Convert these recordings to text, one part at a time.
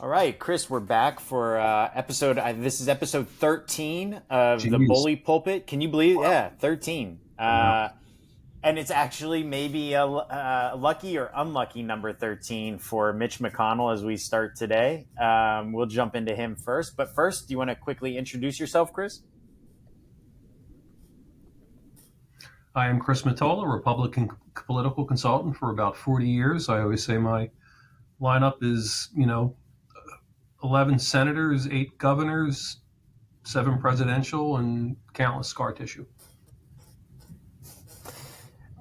All right, Chris, we're back for episode. This is episode 13 of the Jeez. Bully Pulpit. Can you believe? Wow. Yeah, 13. Wow. And it's actually maybe a lucky or unlucky number 13 for Mitch McConnell as we start today. We'll jump into him first. But first, do you want to quickly introduce yourself, Chris? I am Chris Matola, Republican political consultant for about 40 years. I always say my lineup is, 11 senators, 8 governors, 7 presidential, and countless scar tissue.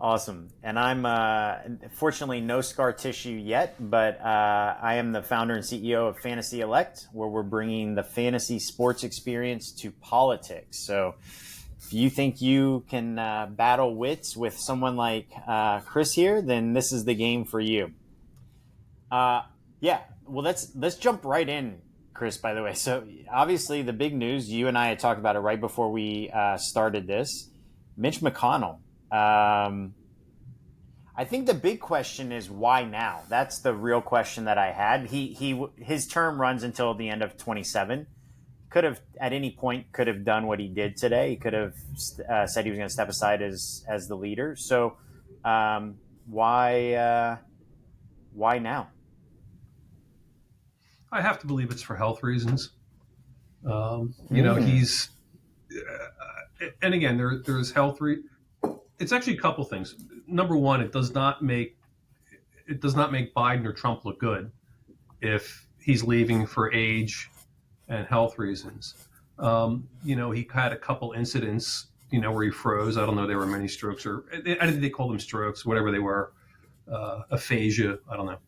Awesome. And I'm fortunately no scar tissue yet, but I am the founder and CEO of Fantasy Elect, where we're bringing the fantasy sports experience to politics. So if you think you can battle wits with someone like Chris here, then this is the game for you. Yeah. Well, let's jump right in, Chris. By the way, so obviously the big news, you and I had talked about it right before we started this. Mitch McConnell. I think the big question is why now? That's the real question that I had. His term runs until the end of 27. Could have at any point could have done what he did today. He could have said he was going to step aside as the leader. So why now? I have to believe it's for health reasons. Mm. He's, and again, there's it's actually a couple things. Number one, it does not make Biden or Trump look good if he's leaving for age and health reasons. He had a couple incidents, where he froze. I don't know, they were mini strokes, or I think they called them strokes, whatever they were, aphasia. I don't know.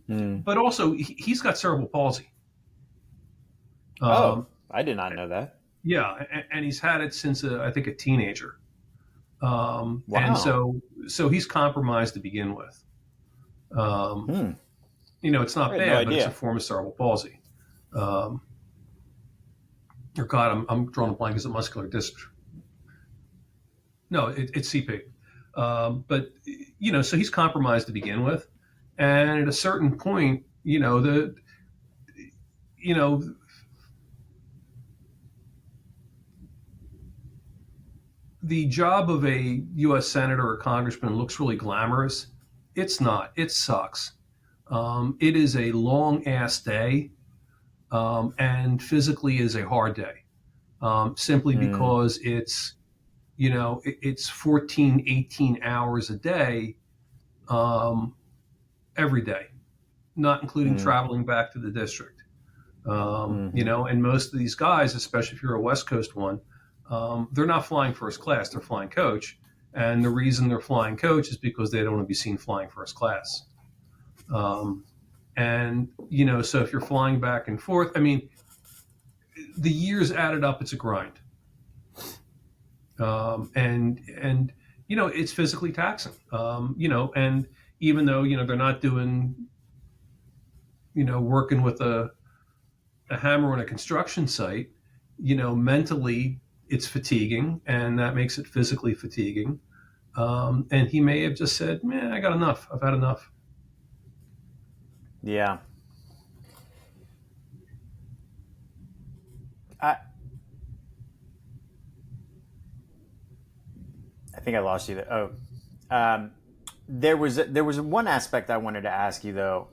Mm. But also, he's got cerebral palsy. Oh, Um, I did not know that. yeah, and he's had it since I think a teenager. And Wow. so he's compromised to begin with. Um, Hmm. it's not I had no bad, but it's a idea. form of cerebral palsy. Um, or God, I'm drawing a blank. Is it muscular dystrophy? No, it's CP. But so he's compromised to begin with, and at a certain point, you know the job of a U.S. senator or congressman looks really glamorous. It's not. It sucks. It is a long ass day, and physically is a hard day. Simply Hmm. because it's 14, 18 hours a day, um, every day, not including Hmm. traveling back to the district. Hmm. And most of these guys, especially if you're a West Coast one, they're not flying first class, they're flying coach. And the reason they're flying coach is because they don't want to be seen flying first class. Um, so if you're flying back and forth, I mean, the years added up, it's a grind. It's physically taxing. And even though they're not doing working with a hammer on a construction site, mentally it's fatiguing, and that makes it physically fatiguing. And he may have just said, "Man, I got enough. I've had enough." Yeah. I I think I lost you there. Oh, um, there was one aspect I wanted to ask you though.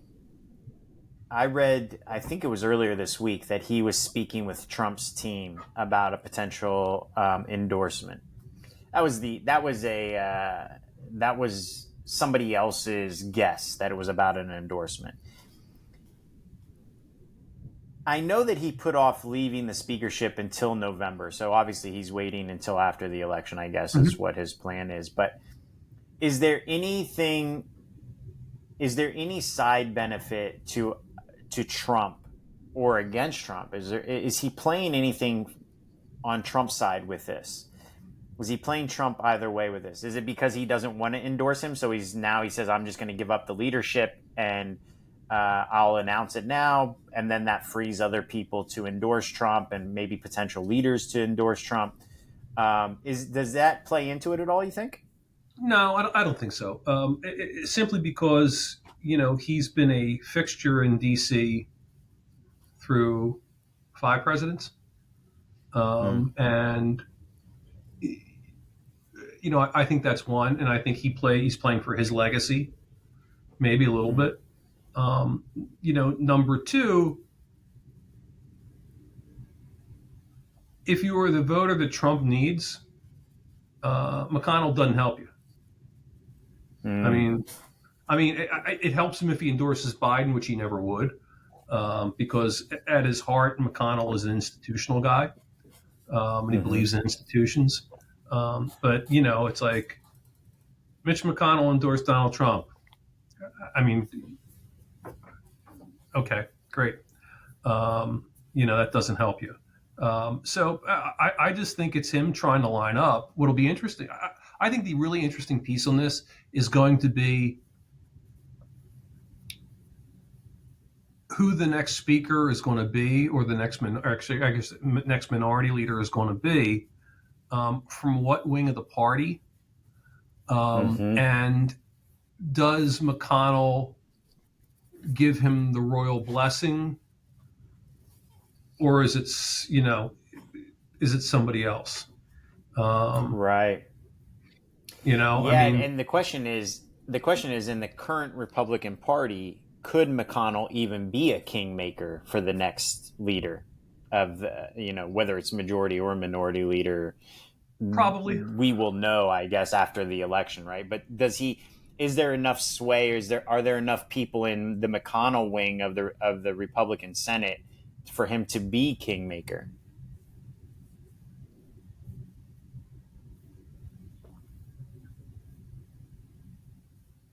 I read, I think it was earlier this week, that he was speaking with Trump's team about a potential endorsement. That was somebody else's guess that it was about an endorsement. I know that he put off leaving the speakership until November, so obviously he's waiting until after the election, I guess, is Mm-hmm. what his plan is. But is there anything? Is there any side benefit to Trump or against Trump? Is he playing anything on Trump's side with this? Was he playing Trump either way with this? Is it because he doesn't want to endorse him, so he says I'm just going to give up the leadership and I'll announce it now, and then that frees other people to endorse Trump and maybe potential leaders to endorse Trump. Does that play into it at all? You think? No, I don't think so. Simply because he's been a fixture in D.C. through 5 presidents. And I think that's one, and I think he's playing for his legacy, maybe a little bit. Number two, if you are the voter that Trump needs, McConnell doesn't help you. I mean, it helps him if he endorses Biden, which he never would, because at his heart, McConnell is an institutional guy, and he believes in institutions. But it's like Mitch McConnell endorsed Donald Trump. I mean, okay, great. That doesn't help you. So I just think it's him trying to line up. What'll be interesting, I think the really interesting piece on this is going to be who the next speaker is going to be, or the next next minority leader is going to be, from what wing of the party, and does McConnell give him the royal blessing, or is it somebody else? Right. Yeah, and the question is in the current Republican Party, could McConnell even be a kingmaker for the next leader of the, whether it's majority or minority leader? Probably. We will know, I guess, after the election, right? But is there enough sway, or are there enough people in the McConnell wing of the Republican Senate for him to be kingmaker?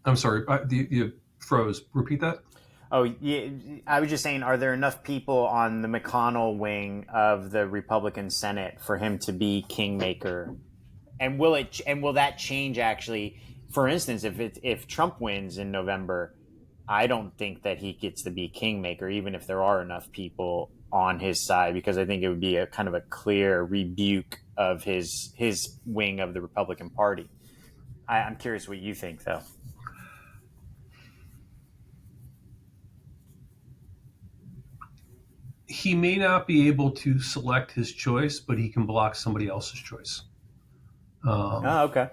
I'm sorry, you froze. Repeat that. Oh, yeah. I was just saying, are there enough people on the McConnell wing of the Republican Senate for him to be kingmaker? And will that change, actually? For instance, if Trump wins in November, I don't think that he gets to be kingmaker, even if there are enough people on his side, because I think it would be a kind of a clear rebuke of his wing of the Republican Party. I'm curious what you think, though. He may not be able to select his choice, but he can block somebody else's choice. Okay.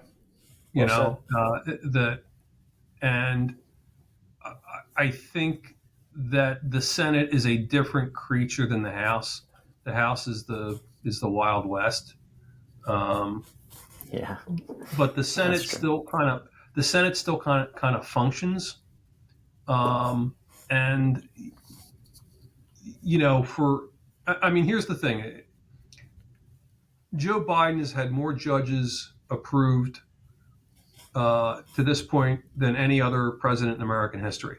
And I think that the Senate is a different creature than the House. The House is the Wild West. Yeah. But the Senate still kind of functions. And here's the thing. Joe Biden has had more judges approved to this point than any other president in American history.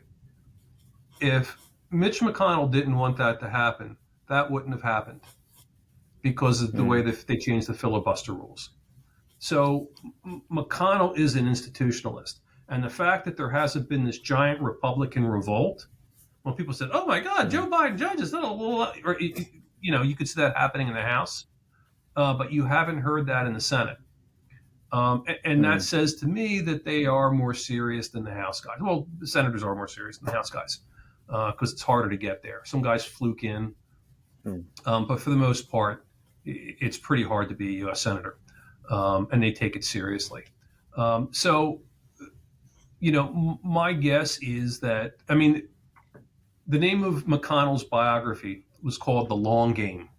If Mitch McConnell didn't want that to happen, that wouldn't have happened because of the way that they changed the filibuster rules. So McConnell is an institutionalist. And the fact that there hasn't been this giant Republican revolt, when people said, "Oh my God, Joe Biden judges," or you could see that happening in the House, but you haven't heard that in the Senate, and that says to me that they are more serious than the House guys. Well, the senators are more serious than the House guys because it's harder to get there. Some guys fluke in, but for the most part, it's pretty hard to be a U.S. senator, and they take it seriously. So, my guess is that the name of McConnell's biography was called The Long Game.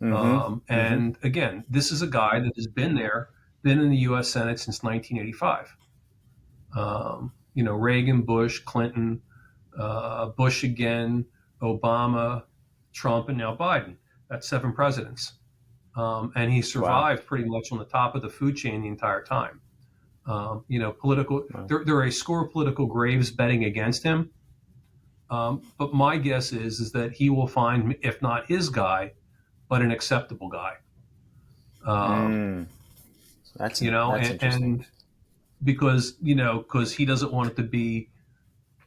And again, this is a guy that has been in the U.S. Senate since 1985. Reagan, Bush, Clinton, Bush again, Obama, Trump, and now Biden. That's 7 presidents. And he survived pretty much on the top of the food chain the entire time. There are a score of political graves betting against him. But my guess is that he will find, if not his guy, but an acceptable guy. That's interesting. And because he doesn't want it to be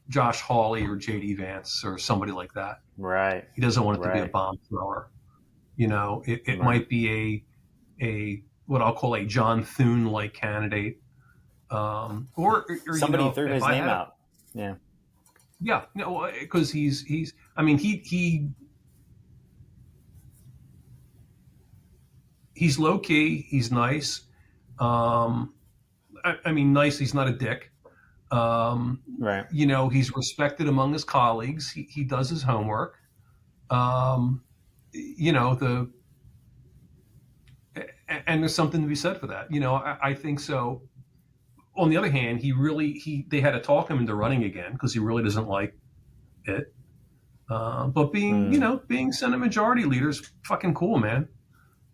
Josh Hawley or J.D. Vance or somebody like that. Right. He doesn't want it to be a bomb thrower. It might be a what I'll call a John Thune-like candidate. Or somebody threw his name out. Yeah. Yeah, no, because he's. I mean, he's low key. He's nice. Um, I mean, nice. He's not a dick. Um, Right. he's respected among his colleagues. He does his homework. Um, the and there's something to be said for that. I think so. On the other hand, they had to talk him into running again because he really doesn't like it. But Mm. being Senate Majority Leader is fucking cool, man.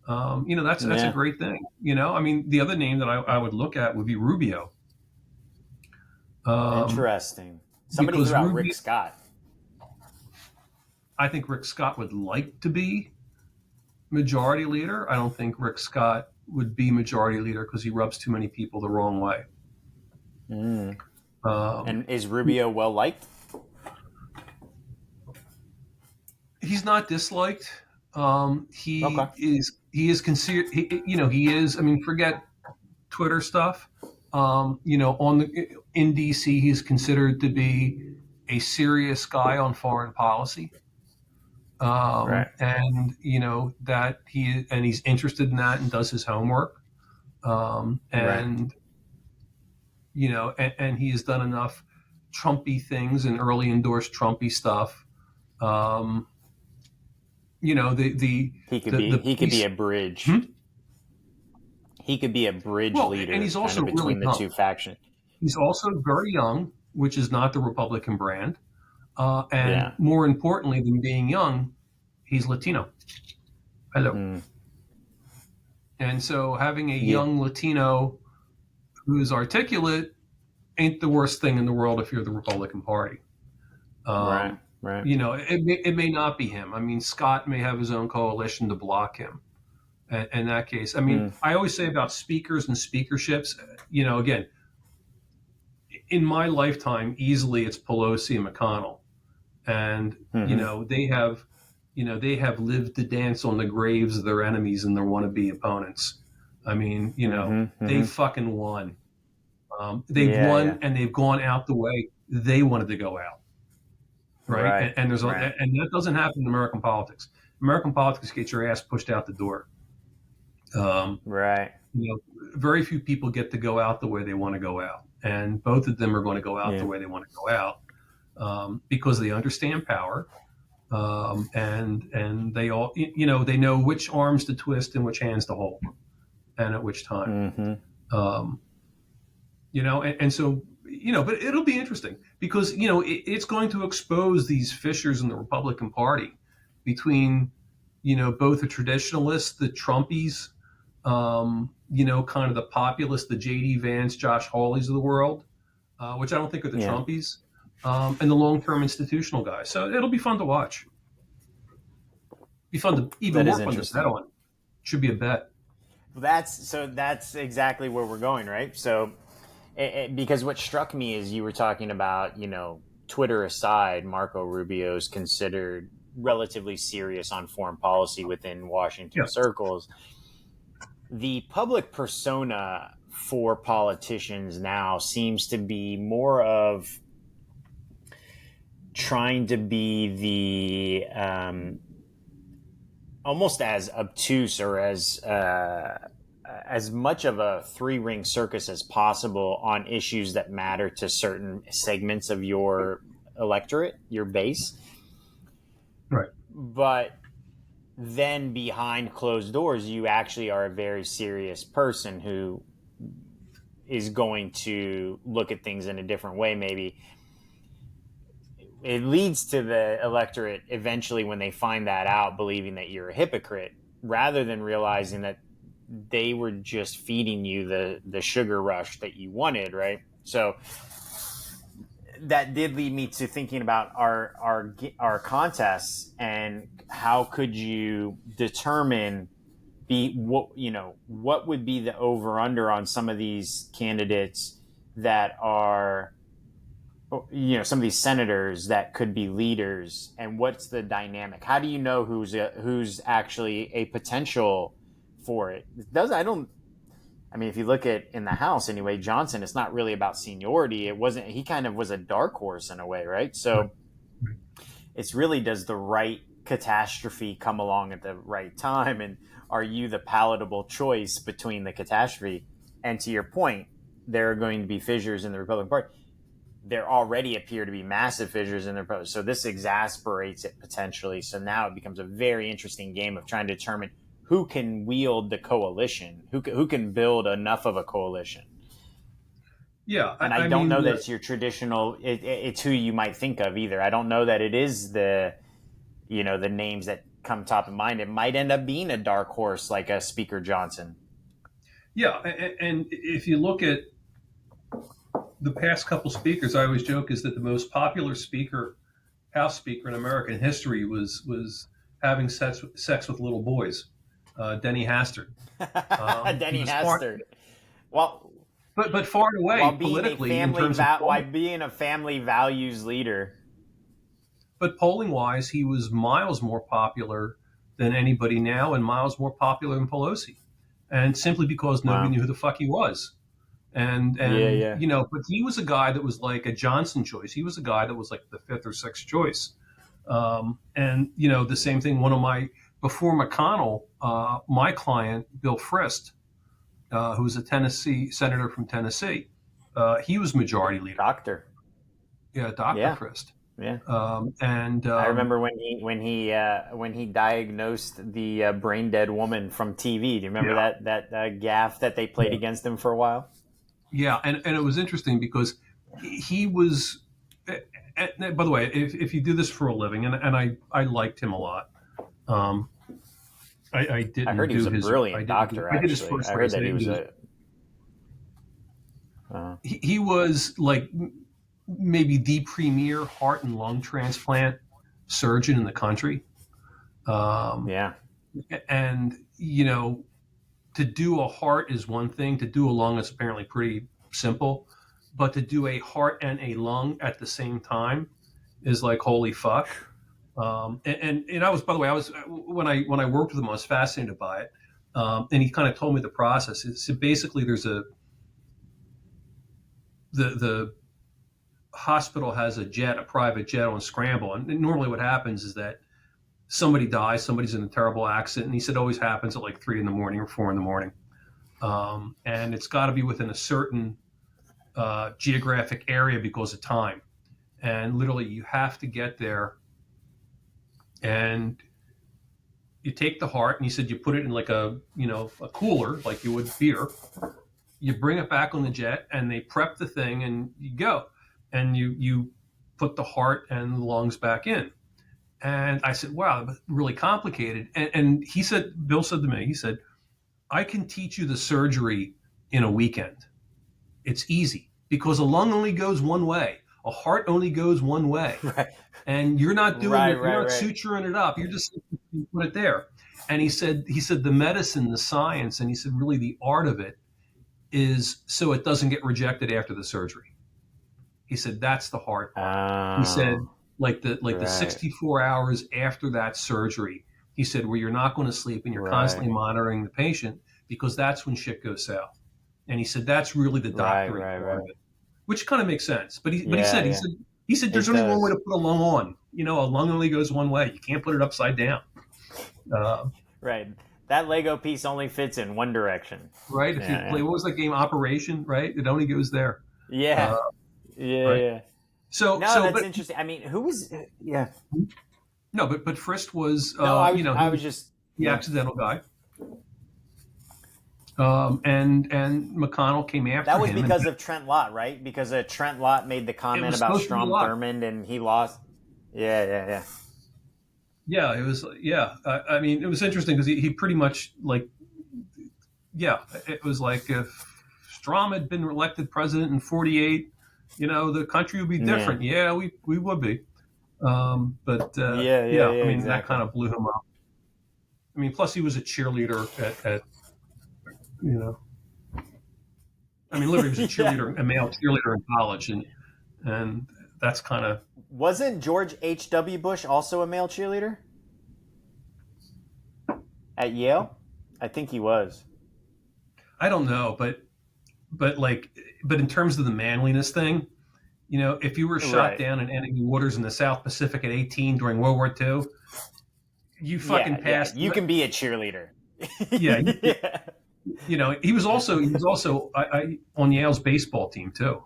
That's a Yeah. great thing. I mean, the other name that I would look at would be Rubio, um, Interesting. Somebody because threw out Rick Rubio. Scott. I think Rick Scott would like to be Majority Leader. I don't think Rick Scott would be Majority Leader because he rubs too many people the wrong way. Mm. Um, And is Rubio well liked? he's not disliked. Okay. He is considered. He is. I mean, forget Twitter stuff. In DC, he's considered to be a serious guy on foreign policy, Right. and he's interested in that and does his homework, Right. and and he has done enough Trumpy things and early endorsed Trumpy stuff. Um, He could the be he could be base. a bridge. Hmm? He could be a bridge Well, and leader he's kind also of really between the young. two factions. He's also very young, which is not the Republican brand. And Yeah. more importantly than being young, he's Latino. Hello. Mm. And so having a Yeah. young Latino who's articulate ain't the worst thing in the world if you're the Republican Party. Right. Um, Right. it may not be him. I mean, Scott may have his own coalition to block him. In that case, I mean, Mm. I always say about speakers and speakerships, again, in my lifetime, easily it's Pelosi and McConnell. And, Mm-hmm. they have lived to dance on the graves of their enemies and their wannabe opponents. I mean, Mm-hmm. they Mm-hmm. fucking won. They've Yeah. won Yeah. and they've gone out the way they wanted to go out, right? Right. And Right. that doesn't happen in American politics. American politics get your ass pushed out the door. Um, Right. Very few people get to go out the way they want to go out, and both of them are going to go out the Yeah. way they want to go out because they understand power, and they all they know which arms to twist and which hands to hold, and at which time. Mm-hmm. Um, and so but it'll be interesting because it's going to expose these fissures in the Republican Party between both the traditionalists, the Trumpies, kind of the populists, the J.D. Vance, Josh Hawleys of the world, which I don't think are the Yeah. Trumpies, and the long-term institutional guys. So it'll be fun to watch. Be fun to even That is more fun to bet interesting. on. Should be a bet. That's exactly where we're going, right? So, because what struck me is you were talking about, Twitter aside, Marco Rubio is considered relatively serious on foreign policy within Washington Yeah. circles. The public persona for politicians now seems to be more of trying to be the almost as obtuse or as much of a three-ring circus as possible on issues that matter to certain segments of your electorate, your base. Right. But then behind closed doors, you actually are a very serious person who is going to look at things in a different way, maybe. It leads to the electorate eventually, when they find that out, believing that you're a hypocrite rather than realizing that they were just feeding you the sugar rush that you wanted, right? So that did lead me to thinking about our contests and how could you determine what would be the over under on some of these candidates that are some of these senators that could be leaders, and what's the dynamic? How do you know who's actually a potential for it? It does I don't I mean, if you look at in the House anyway, Johnson, it's not really about seniority. It wasn't. He kind of was a dark horse in a way, right? Right. So it's really, does the right catastrophe come along at the right time, and are you the palatable choice between the catastrophe? And to your point, there are going to be fissures in the Republican Party. There already appear to be massive fissures in their Republic. So this exasperates it potentially. So now it becomes a very interesting game of trying to determine who can wield the coalition, who can build enough of a coalition. Yeah, And I I don't mean, know that it's your traditional. It's who you might think of either. I don't know that it is the names that come top of mind. It might end up being a dark horse like a Speaker Johnson. yeah, and if you look at the past couple speakers, I always joke is that the most popular speaker, House Speaker in American history, was having sex with little boys, Denny Hastert. He Denny was far, Hastert. Well, but far and while away being a politically in terms of while polling. being a family values leader. But polling wise, he was miles more popular than anybody now, and miles more popular than Pelosi, and simply because nobody Wow. knew who the fuck he was. And Yeah, and yeah. you know, but he was a guy that was like a Johnson choice. He was a guy that was like the fifth or sixth choice. And you know, the same thing. One of my before McConnell, my client Bill Frist, who was a Tennessee senator from Tennessee, he was majority leader. Doctor. Yeah, Doctor Yeah, Frist. yeah. And I remember when he diagnosed the brain dead woman from TV. Do you remember yeah, that gaffe that they played yeah, against him for a while? yeah, and it was interesting because he was. And by the way, if you do this for a living, and I liked him a lot. Um, I I didn't heard he was do a his. brilliant doctor. I did his Actually, first I heard race. I that he didn't was do his. a. He was like maybe the premier heart and lung transplant surgeon in the country. Um, Yeah. and you know, to do a heart is one thing. To do a lung is apparently pretty simple, but to do a heart and a lung at the same time is like holy fuck. And I was, by the way, I was when I worked with him, I was fascinated by it. And he kind of told me the process. So basically, there's the hospital has a private jet on scramble, and normally what happens is that somebody dies, somebody's in a terrible accident, and he said it always happens at like 3 in the morning or 4 in the morning, and it's got to be within a certain geographic area because of time, and literally you have to get there and you take the heart, and he said you put it in like a cooler like you would beer. You bring it back on the jet, and they prep the thing, and you go, and you put the heart and the lungs back in. And I said, wow, that's really complicated. And he said, Bill said to me, he said, I can teach you the surgery in a weekend. It's easy because a lung only goes one way. A heart only goes one way. Right. And you're not doing Right. it, you're Right. not Right. suturing it up. You're just you put it there. And he said the medicine, the science, and he said really the art of it is so it doesn't get rejected after the surgery. He said that's the hard part. He said Oh. the Right. 64 hours after that surgery, he said where you're not going to sleep and you're Right. constantly monitoring the patient because that's when shit goes south. And he said that's really the Right. doctoring Right. part Right. of it, which kind of makes sense. But he Yeah. said Yeah. there's It only one way does. to put a lung on. You know, a lung only goes one way. You can't put it upside down. Uh, Right. That Lego piece only fits in one direction. right? If you Yeah. play, Yeah. what was that game, Operation? Right? It only goes there. Yeah. Uh, Yeah. right. Yeah. No, So, that's but interesting. I mean, who was? Yeah. no, but Frist was, No, he I was was just. the Yeah. accidental guy. And McConnell came after That was him, because of Trent Lott, right? Because Trent Lott made the it comment was about supposed to be a Strom lot. Thurmond, and he lost. Yeah. Yeah. Yeah. Yeah, it was. Yeah, I mean, it was interesting because he pretty much like, yeah, it was like if Strom had been elected president in '48, you know, the country would be Yeah. different. Yeah, we would be. But Yeah. Yeah. yeah, Yeah. I mean, that Exactly. kind of blew him up. I mean, plus he was a cheerleader at you know, I mean, literally, he was a Yeah. cheerleader, a male cheerleader in college, and that's kind of. Wasn't George H.W. Bush also a male cheerleader at Yale? I think he was. I don't know, but like, but in terms of the manliness thing, if you were shot Right. down in enemy waters in the South Pacific at 18 during World War II, you fucking Yeah, yeah. passed. You can be a cheerleader. Yeah, Yeah. he was also on Yale's baseball team too.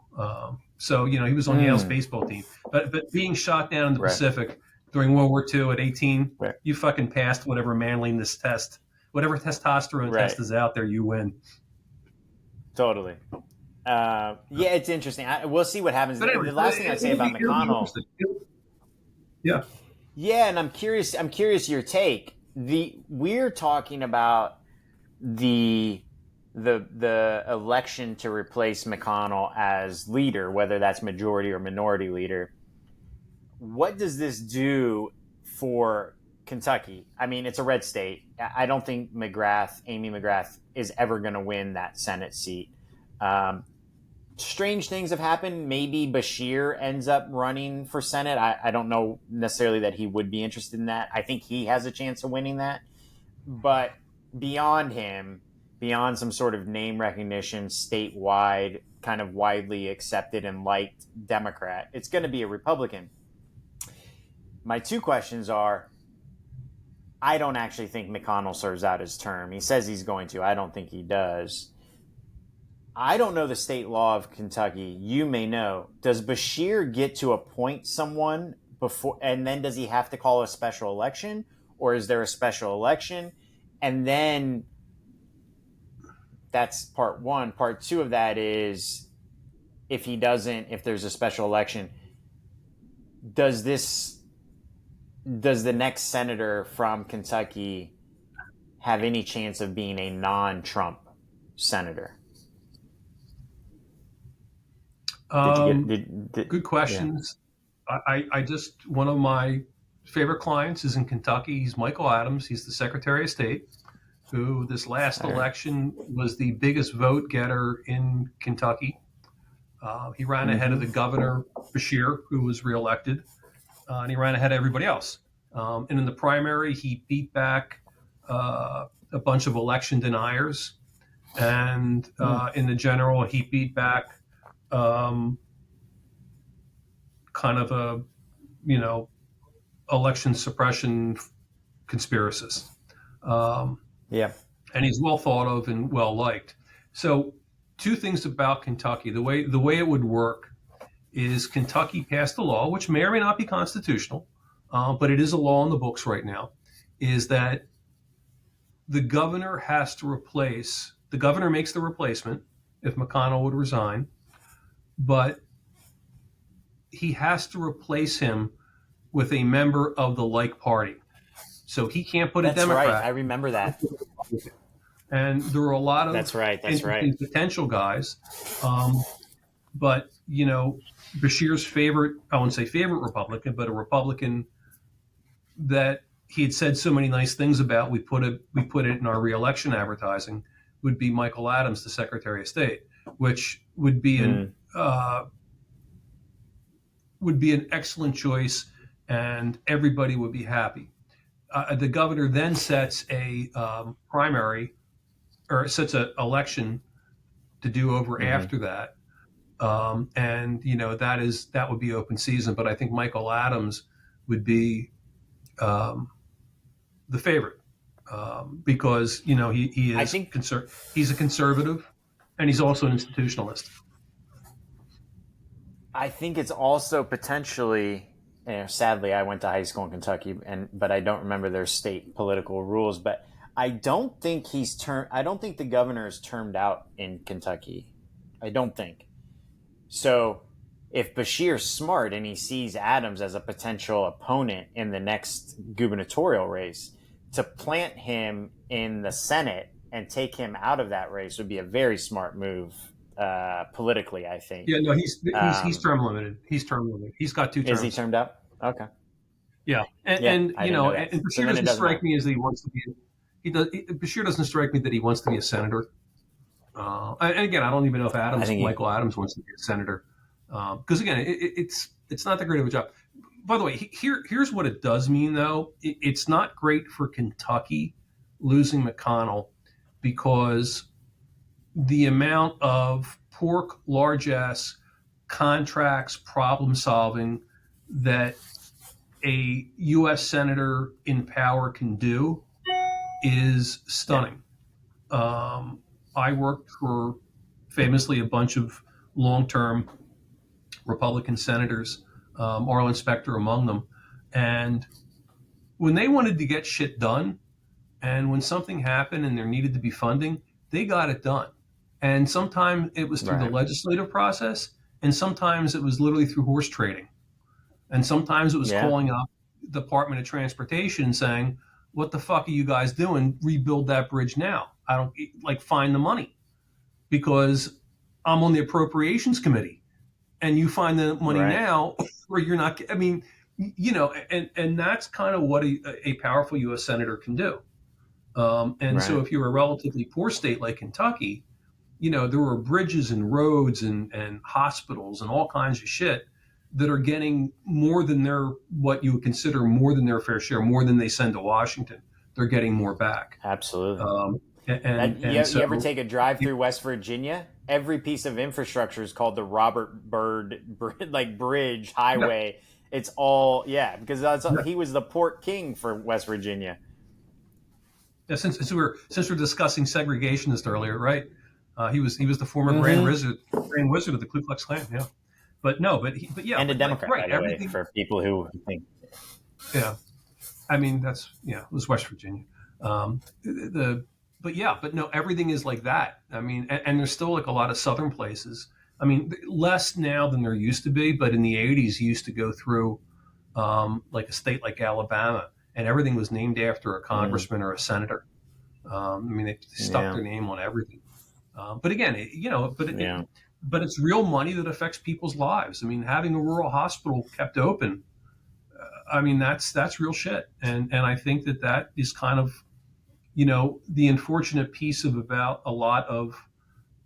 So he was on Yale's Mm, baseball team. But being shot down in the right. Pacific during World War II at 18, Right. you fucking passed whatever manliness test, whatever testosterone test Right. is out there. You win. Totally. Yeah, it's interesting. We'll see what happens. But anyway, The last thing I'd say about it'll be McConnell, interesting. Yeah. yeah, and I'm curious. I'm curious your take. We're talking about the the election to replace McConnell as leader, whether that's majority or minority leader. What does this do for Kentucky? I mean, it's a red state. I don't think Amy McGrath, is ever going to win that Senate seat. Um, Strange things have happened. Maybe Bashir ends up running for Senate. I don't know necessarily that he would be interested in that. I think he has a chance of winning that. But beyond him, beyond some sort of name recognition, statewide, kind of widely accepted and liked Democrat, it's going to be a Republican. My two questions are: I don't actually think McConnell serves out his term. He says he's going to. I don't think he does. I don't know the state law of Kentucky. You may know. Does Bashir get to appoint someone before, and then does he have to call a special election, or is there a special election? And then that's part one. Part two of that is, if he doesn't, if there's a special election, does the next senator from Kentucky have any chance of being a non-Trump senator? Did you get Good yeah. questions. I just one of my favorite clients is in Kentucky. He's Michael Adams. He's the Secretary of State, who this last All right. election was the biggest vote getter in Kentucky. He ran ahead of Mm-hmm. the governor Bashir, who was reelected, and he ran ahead of everybody else. And in the primary, he beat back a bunch of election deniers, and Mm. in the general, he beat back um, kind of a you know election suppression conspiracists. Um, Yeah. and he's well thought of and well liked. So, two things about Kentucky: the way it would work is Kentucky passed a law, which may or may not be constitutional, but it is a law in the books right now. Is that the governor makes the replacement if McConnell would resign, but he has to replace him with a member of the like party. So he can't put a That's right. I Democrat. remember that. And there are a lot That's of right. That's right. interesting potential guys. Um, but, Bashir's favorite, I wouldn't say favorite Republican, but a Republican that he had said so many nice things about, we put it in our reelection advertising, would be Michael Adams, the Secretary of State, which Mm. would be an excellent choice, and everybody would be happy. The governor then sets a primary, or sets an election to do over Mm-hmm. after that, and that would be open season. But I think Michael Adams would be um, the favorite, because he I is think he's a conservative, and he's also an institutionalist. I think it's also potentially. Sadly, I went to high school in Kentucky, but I don't remember their state political rules. But I don't think he's term. I don't think the governor is termed out in Kentucky. I don't think so. If Bashir's smart and he sees Adams as a potential opponent in the next gubernatorial race, to plant him in the Senate and take him out of that race would be a very smart move politically, I think. Yeah, no, he's Um, term limited. He's term limited. He's got two is he terms. termed up? Okay. Yeah, and, Yeah, and I didn't know that. and So Bashir then it doesn't doesn't strike matter. me as that he wants to be. Bashir doesn't strike me that he wants to be a senator. And again, I don't even know if I think he. Michael Adams wants to be a senator, because again, it's not that great of a job. By the way, here's what it does mean though. It's not great for Kentucky losing McConnell, because the amount of pork largesse contracts problem solving that a U.S. senator in power can do is Yeah. stunning. I worked for famously a bunch of long-term Republican senators, Arlen Specter among them, and when they wanted to get shit done, and when something happened and there needed to be funding, they got it done. And sometimes it was through the Right. legislative process, and sometimes it was literally through horse trading. And sometimes it was Yeah. calling up the Department of Transportation and saying, "What the fuck are you guys doing? Rebuild that bridge now. I don't like find the money because I'm on the appropriations committee, and you find the money Right. now, or you're not." I mean, and that's kind of what a powerful U.S. senator can do. And so, Right. if you're a relatively poor state like Kentucky, there were bridges and roads and hospitals and all kinds of shit that are getting more than their what you would consider more than their fair share, more than they send to Washington. They're getting more back. Absolutely. Um, That and you ever so take a drive through West Virginia? Every piece of infrastructure is called the Robert Byrd like bridge yeah, highway. It's all because yeah. he was the port king for West Virginia. Yeah, since we're discussing segregationist earlier, right? He was the former Mm-hmm. Grand Wizard of the Ku Klux Klan. Yeah, but no, but yeah, And a but like Democrat, by right, the way, everything. for people who think. Yeah, I mean, it was West Virginia. The But yeah, but no, everything is like that. I mean, and there's still like a lot of southern places. I mean, less now than there used to be, but in the '80s, you used to go through like a state like Alabama, and everything was named after a Mm, congressman or a senator. I mean, they stuck yeah. their name on everything. But again, Yeah. but it's real money that affects people's lives. I mean, having a rural hospital kept open, I mean, that's real shit. And I think that is kind of the unfortunate piece of about a lot of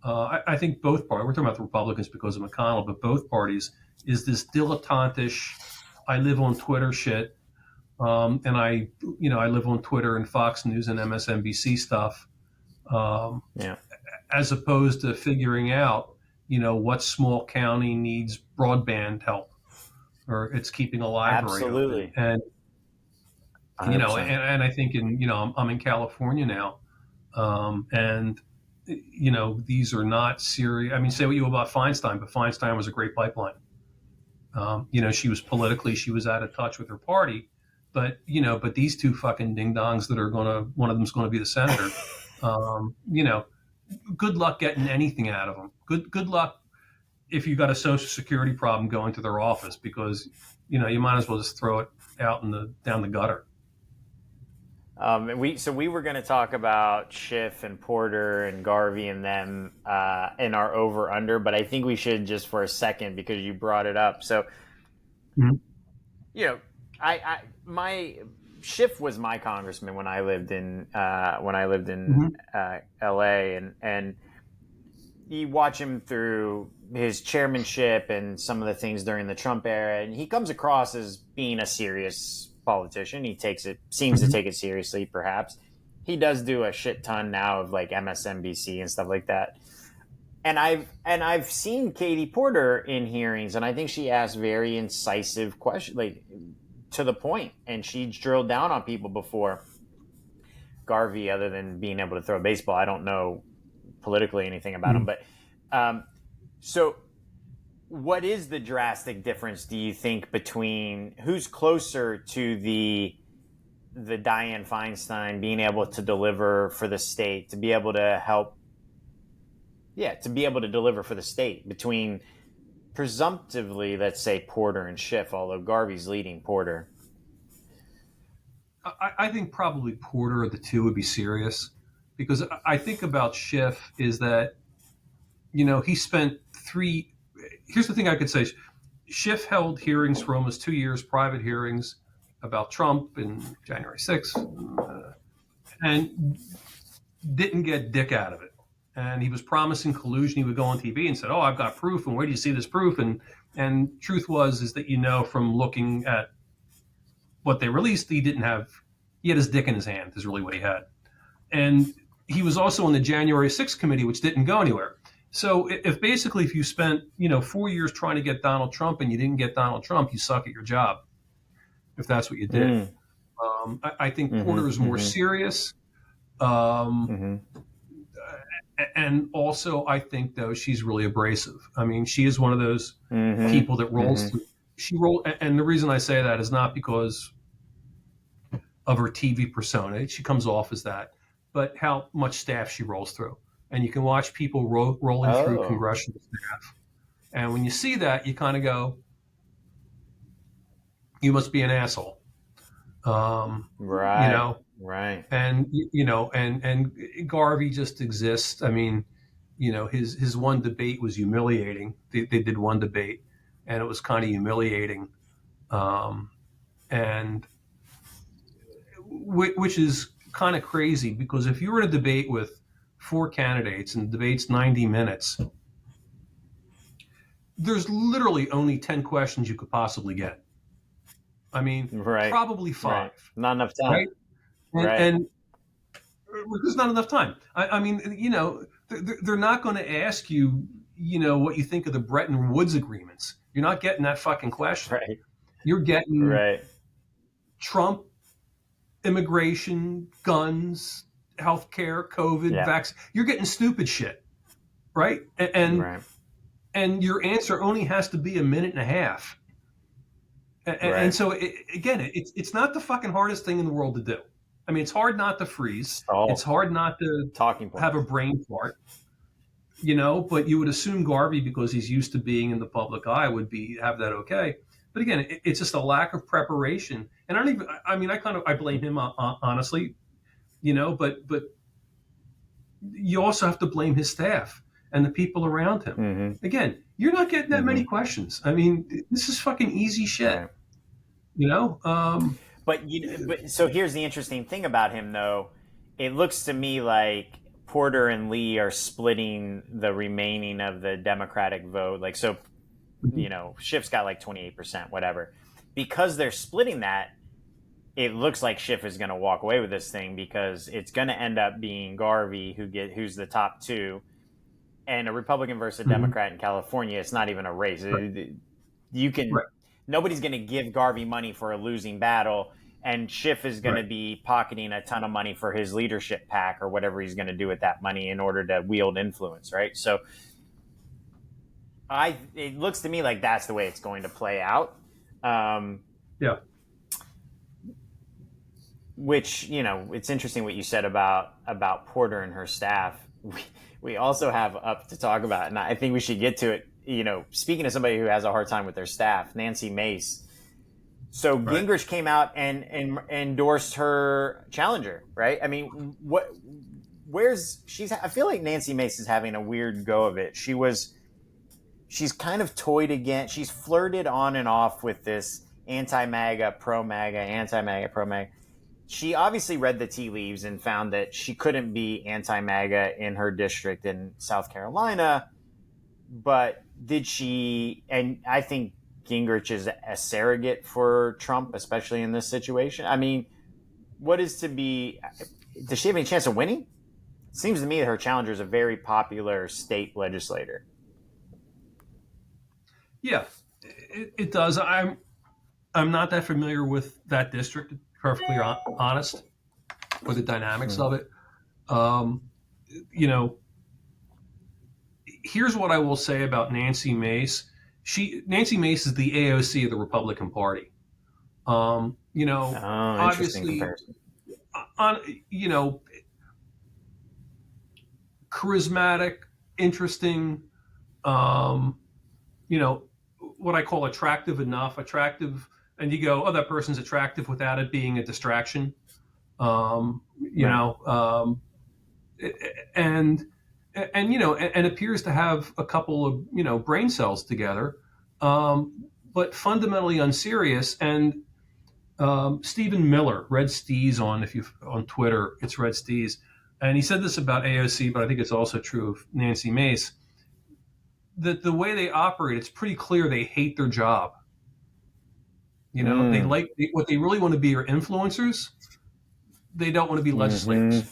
I think both parties. We're talking about the Republicans because of McConnell, but both parties is this dilettantish. I live on Twitter shit, and I live on Twitter and Fox News and MSNBC stuff, um, Yeah. as opposed to figuring out what small county needs broadband help or it's keeping a library open. Absolutely. And 100%. I think I'm in California now, and these are not serious. I mean, say what you will about Feinstein, but Feinstein was a great pipeline. She was out of touch with her party, but these two fucking ding dongs that are one of them's gonna be the senator. Um, you know, Good luck getting anything out of them. Good luck if you've got a social security problem going to their office because you might as well just throw it out down the gutter. We were going to talk about Schiff and Porter and Garvey and them in our over under, but I think we should just for a second because you brought it up. So Mhm. you know, I my Schiff was my congressman when I lived in Mhm. L.A. and you watch him through his chairmanship and some of the things during the Trump era, and he comes across as being a serious politician. He seems to Mhm. take it seriously, perhaps. He does do a shit ton now of like MSNBC and stuff like that. And I've seen Katie Porter in hearings, and I think she asked very incisive questions, like to the point, and she drilled down on people before Garvey, other than being able to throw a baseball. I don't know politically anything about him, Mhm. but um, so what is the drastic difference do you think between who's closer to the Dianne Feinstein being able to deliver for the state, to be able to help, to be able to deliver for the state between presumptively, let's say Porter and Schiff, although Garvey's leading Porter. I think probably Porter of the two would be serious because I think about Schiff is that he spent three. Here's the thing I could say: Schiff held hearings for almost 2 years, private hearings about Trump and January 6th, and didn't get dick out of it. And he was promising collusion. He would go on TV and said, "Oh, I've got proof." And where do you see this proof? And truth is that from looking at what they released, he didn't have. He had his dick in his hand. Is really what he had. And he was also on the January 6th committee, which didn't go anywhere. So if you spent 4 years trying to get Donald Trump and you didn't get Donald Trump, you suck at your job. If that's what you did, Mm. I think Porter is Mm-hmm. more Mm-hmm. serious. Mm-hmm. And also, I think though she's really abrasive. I mean, she is one of those Mm-hmm. people that rolls Mm-hmm. through. And the reason I say that is not because of her TV persona. She comes off as that, but how much staff she rolls through. And you can watch people rolling through Oh, congressional staff. And when you see that, you kind of go, you must be an asshole. You right, know, right, and Garvey just exists. I mean, his one debate was humiliating. They did one debate, and it was kind of humiliating, um, and which is kind of crazy because if you were in a debate with four candidates and the debate's 90 minutes, there's literally only 10 questions you could possibly get. I mean, right, probably five, right. Not enough right? time. Right, And there's not enough time. I mean, they're not going to ask you, what you think of the Bretton Woods agreements. You're not getting that fucking question. right, You're getting right, Trump, immigration, guns, healthcare, COVID, yeah, vaccine. You're getting stupid shit, right? right, And your answer only has to be a minute and a half. And right. so it's not the fucking hardest thing in the world to do. I mean, it's hard not to freeze. It's Stall. hard not to Talking have a points. brain fart, but you would assume Garvey, because he's used to being in the public eye, would have that okay. But again, it's just a lack of preparation. And I blame him, honestly, but you also have to blame his staff and the people around him. Mm-hmm. Again, you're not getting that Mm-hmm. many questions. I mean, this is fucking easy shit, Right. you know? But so here's the interesting thing about him, though. It looks to me like Porter and Lee are splitting the remaining of the Democratic vote. Like, so, Schiff's got like 28%, whatever. Because they're splitting that, it looks like Schiff is going to walk away with this thing because it's going to end up being Garvey who's the top two, and a Republican versus a Mhm. Democrat in California. It's not even a race. Right. You can Right. Nobody's going to give Garvey money for a losing battle, and Schiff is going to Right. be pocketing a ton of money for his leadership pack or whatever he's going to do with that money in order to wield influence, right? So it looks to me like that's the way it's going to play out. Yeah. Which, it's interesting what you said about Porter and her staff. We also have up to talk about, and I think we should get to it. Speaking of somebody who has a hard time with their staff, Nancy Mace. So Right. Gingrich came out and endorsed her challenger, right? I mean, I feel like Nancy Mace is having a weird go of it. She's kind of toyed again. She's flirted on and off with this anti-MAGA, pro-MAGA, anti-MAGA, pro-MAGA. She obviously read the tea leaves and found that she couldn't be anti-MAGA in her district in South Carolina. But did she, and I think Gingrich is a surrogate for Trump, especially in this situation. I mean, does she have any chance of winning? It seems to me that her challenger is a very popular state legislator. Yeah, it does. I'm not that familiar with that district, to be perfectly honest, or the dynamics of it. You know, here's what I will say about Nancy Mace. Nancy Mace is the AOC of the Republican Party. Oh, interesting Obviously, comparison. on charismatic, interesting. Um, what I call attractive enough, and you go, oh, that person's attractive without it being a distraction. Right. And and appears to have a couple of brain cells together, but fundamentally unserious. And Stephen Miller, Red Steez on Twitter, it's Red Steez, and he said this about AOC, but I think it's also true of Nancy Mace. That the way they operate, it's pretty clear they hate their job. They like what they really want to be are influencers. They don't want to be legislators. Mm-hmm.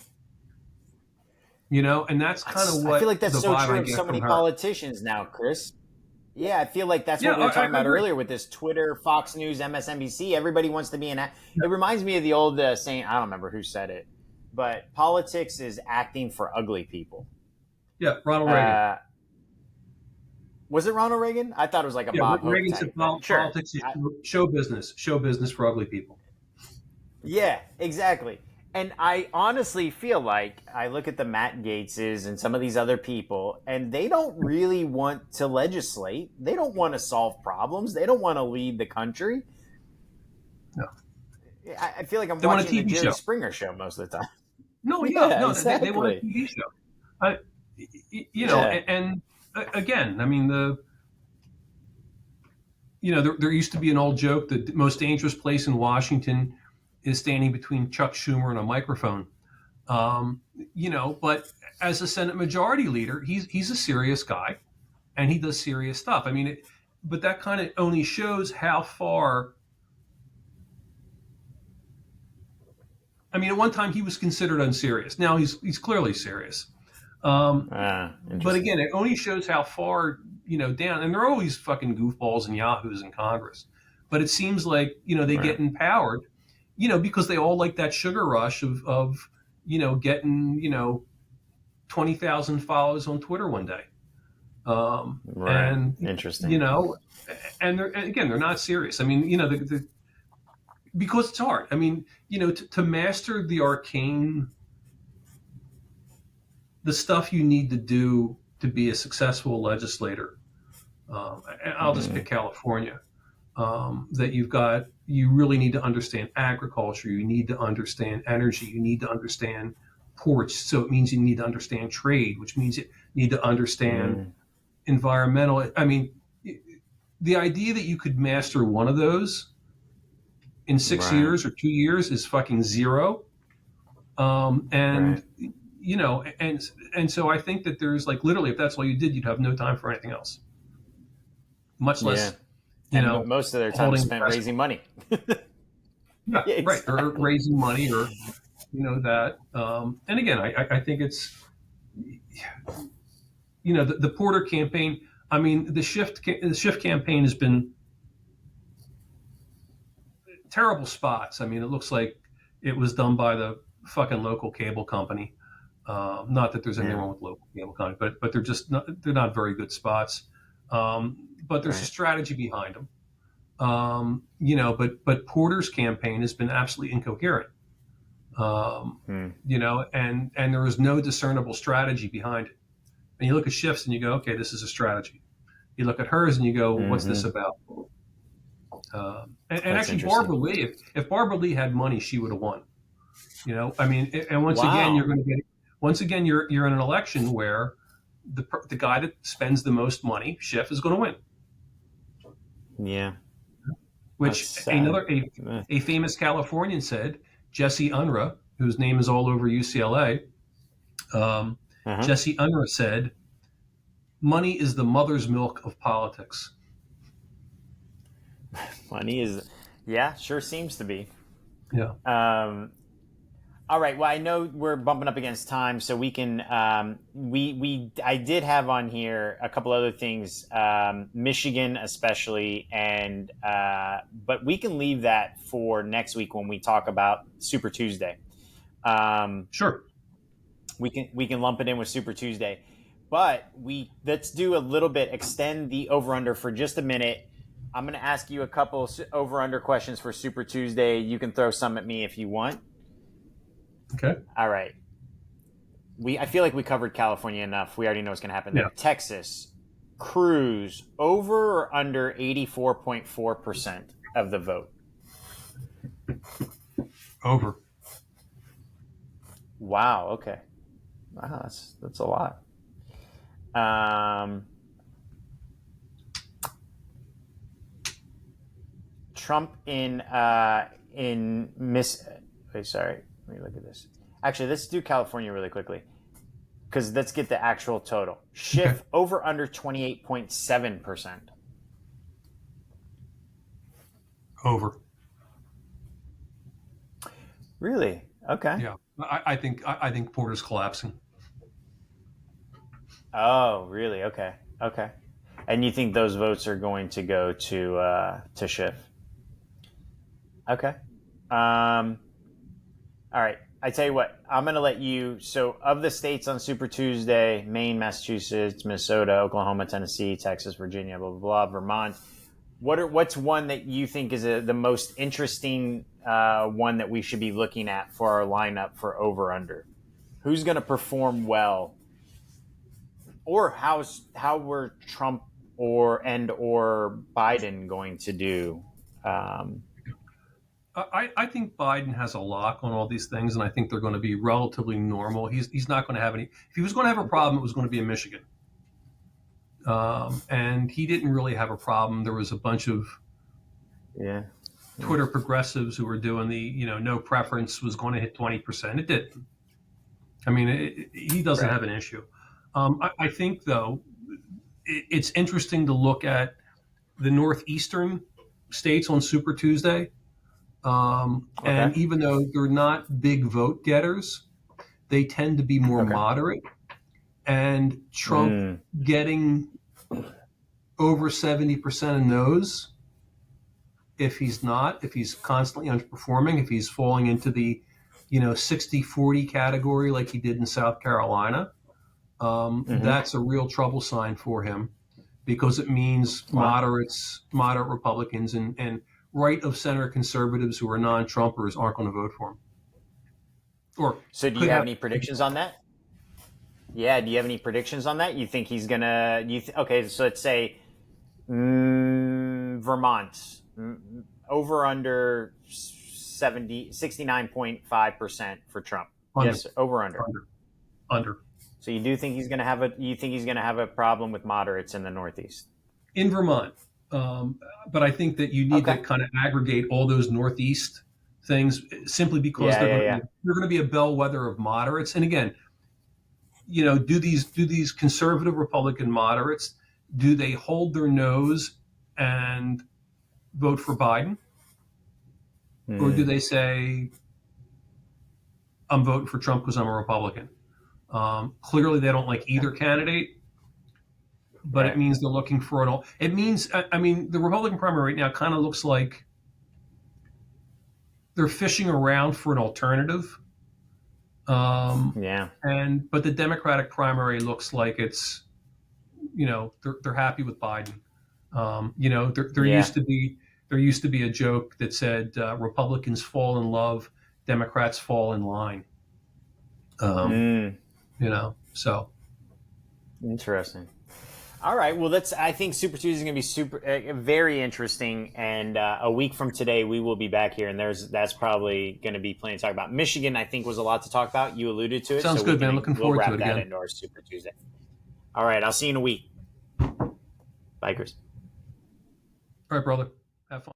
And that's kind of I feel what like that's the so vibe true I of so get from many her. politicians now, Chris. Yeah, I feel like that's Yeah, what we were I talking about agree. earlier with this Twitter, Fox News, MSNBC. Everybody wants to be It reminds me of the old saying. I don't remember who said it, but politics is acting for ugly people. Yeah, Ronald Reagan. Uh, was it Ronald Reagan? I thought it was like a Yeah, Bob Hope Reagan said type, but sure. politics is show business for ugly people. Yeah, exactly. And I honestly feel like I look at the Matt Gateses and some of these other people, and they don't really want to legislate. They don't want to solve problems. They don't want to lead the country. No, I feel like I'm they want a watching the TV Jerry show. Springer show most of the time. No, yeah, Yeah, no, they want a exactly. TV show. I, Yeah. and again, I mean there used to be an old joke that the most dangerous place in Washington is standing between Chuck Schumer and a microphone. Um, but as a Senate Majority Leader, he's a serious guy, and he does serious stuff. I mean, but that kind of only shows how far. I mean, at one time he was considered unserious. Now he's clearly serious. But Interesting. again, it only shows how far down. And there are always fucking goofballs and yahoos in Congress. But it seems like they Right. get empowered, because they all like that sugar rush of getting 20,000 followers on Twitter one day. Right. And Interesting. and again, they're not serious. I mean, because it's hard. I mean, to master the arcane, the stuff you need to do to be a successful legislator. And I'll just pick California. That you really need to understand agriculture. You need to understand energy. You need to understand ports. So it means you need to understand trade, which means you need to understand Mm, environmental. I mean, the idea that you could master one of those in six right. years or 2 years is fucking zero. And Right. and so I think that there's like literally, if that's all you did, you'd have no time for anything else, much Yeah. less And most of their time is holding a spent press. raising money. Yeah, Yeah, right. Or exactly. raising money, or that. And again, I think it's the Porter campaign. I mean, the shift campaign has been terrible spots. I mean, it looks like it was done by the fucking local cable company. Not that there's anything Yeah. wrong with local cable company, but they're not very good spots. But there's a Right. strategy behind them. But Porter's campaign has been absolutely incoherent. Hmm. And there is no discernible strategy behind it. And you look at Schiff's and you go, okay, this is a strategy. You look at hers and you go, what's this Hmm. about? And That's actually, interesting. Barbara Lee, if Barbara Lee had money, she would have won. I mean, and once again, you're Wow. going to get. Once again, you're in an election where the guy that spends the most money, Schiff, is going to win. Yeah. That's Which sad. a famous Californian said, Jesse Unruh, whose name is all over UCLA. Uh-huh. Jesse Unruh said, "Money is the mother's milk of politics." Money is, yeah, sure seems to be. Yeah, Um, all right. Well, I know we're bumping up against time, so we can. I did have on here a couple other things, Michigan especially, and but we can leave that for next week when we talk about Super Tuesday. Um, sure. we can lump it in with Super Tuesday, but let's do a little bit, extend the over under for just a minute. I'm going to ask you a couple over under questions for Super Tuesday. You can throw some at me if you want. Okay. All right. I feel like we covered California enough. We already know what's going to happen Yeah. there. Texas, Cruz, over or under 84.4% of the vote. Over. Wow. Okay. Wow, that's a lot. Um, Trump in Miss. Wait, sorry. Let me look at this. Actually, let's do California really quickly because let's get the actual total. Okay. Schiff over under 28.7%. Over. Really? Okay. Yeah. I think Porter's collapsing. Oh, really? Okay. Okay. And you think those votes are going to go to Schiff? Okay. All right. I tell you what, I'm going to let you. So, of the states on Super Tuesday, Maine, Massachusetts, Minnesota, Oklahoma, Tennessee, Texas, Virginia, blah, blah, blah, Vermont. What's one that you think is the most interesting one that we should be looking at for our lineup for over under? Who's going to perform well, or how were Trump or Biden going to do? Um, I think Biden has a lock on all these things, and I think they're going to be relatively normal. He's not going to have any. If he was going to have a problem, it was going to be in Michigan, and he didn't really have a problem. There was a bunch of yeah. Twitter progressives who were doing the no preference was going to hit 20%. It didn't. I mean, he doesn't Right. have an issue. I think though it's interesting to look at the northeastern states on Super Tuesday. Okay. And even though they're not big vote getters, they tend to be more Okay. moderate. And Trump Mm, getting over 70% of no's, if he's constantly underperforming, if he's falling into the 60-40 category like he did in South Carolina, hmm. that's a real trouble sign for him because it means Wow. moderate Republicans and right of center conservatives who are non-Trumpers aren't going to vote for him or So, do could you have have. any predictions on that? Yeah. Do you have any predictions on that? You think he's gonna? Okay. So let's say Vermont over under 69.5% for Trump. under Yes, over under. under under So you do think he's going to have a you think he's going to have a problem with moderates in the Northeast? in Vermont. But I think that you need to Okay. kind of aggregate all those Northeast things simply because Yeah, yeah, yeah. they're going to be a bellwether of moderates. And again, do these conservative Republican moderates, do they hold their nose and vote for Biden, or do Hmm. they say I'm voting for Trump because I'm a Republican? Clearly, they don't like Okay. either candidate, but it Right. means they're looking for an. It means, I mean, the Republican primary right now kind of looks like they're fishing around for an alternative. Um, Yeah. but the Democratic primary looks like it's they're happy with Biden. There Yeah. used to be a joke that said Republicans fall in love, Democrats fall in line. Um, Mm. so Interesting. All right. Well, that's. I think Super Tuesday is going to be very interesting. And a week from today, we will be back here, and that's probably going to be plenty to talk about. Michigan, I think, was a lot to talk about. You alluded to it, sounds so we good, man. can Looking we'll forward to wrap it that again. into our Super Tuesday. All right. I'll see you in a week, bikers. All right, brother. Have fun.